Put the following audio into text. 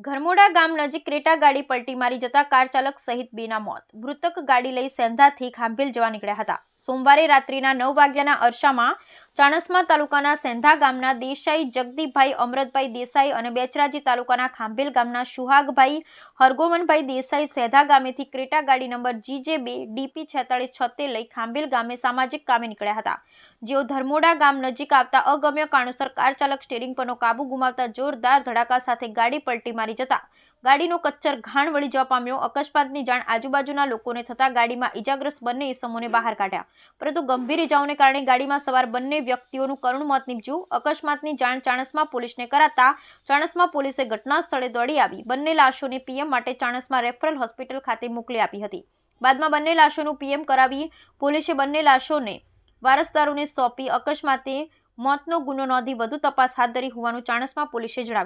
ઘરમોડા ગામ નજીક ક્રેટા ગાડી પલટી મારી જતા કાર ચાલક સહિત બેના મોત. મૃતક ગાડી લઈ સેંધાથી ખાંભેલ જવા નીકળ્યા હતા. સોમવારે રાત્રિના 9 વાગ્યાના અરસામાં ચાણસ્મા તાલુકાના સેંધા ગામના દેસાઈ જગદીપભાઈ અમરતભાઈ દેસાઈ અને બેચરાજી તાલુકાના ખાંભેલ ગામના સુહાગભાઈ હરગોવનભાઈ દેસાઈ સેંધા ગામેથી ક્રેટા ગાડી નંબર GJ2 DP 4676 લઈ ખાંભેલ ગામે સામાજિક કામે નીકળ્યા હતા. જેઓ ધરમોડા ગામ નજીક આવતા અગમ્ય કારણોસર કાર ચાલક સ્ટીરિંગ પરનો કાબુ ગુમાવતા જોરદાર ધડાકા સાથે ગાડી પલટી મારી જતા ગાડીનો કચ્ચર ઘાણ વળી જવા પામ્યો. અકસ્માતની જાણ આજુબાજુના લોકોને થતા ગાડીમાં ઈજાગ્રસ્ત બંને ઈસમોને બહાર કાઢ્યા, પરંતુ ગંભીર ઈજાઓને કારણે ગાડીમાં સવાર બંને વ્યક્તિઓનું કરુણ મોત નીપજ્યું. અકસ્માતની જાણ ચાણસ્મા પોલીસને કરાતા ચાણસ્મા પોલીસે ઘટના સ્થળે દોડી આવી બંને લાશોને પીએમ માટે ચાણસ્મા રેફરલ હોસ્પિટલ ખાતે મોકલી આપી હતી. બાદમાં બંને લાશોનું પીએમ કરાવી પોલીસે બંને લાશોને વારસદારોને સોંપી અકસ્માતે મોતનો ગુનો નોંધી વધુ તપાસ હાથ ધરી હોવાનું ચાણસ્મા પોલીસે જણાવ્યું.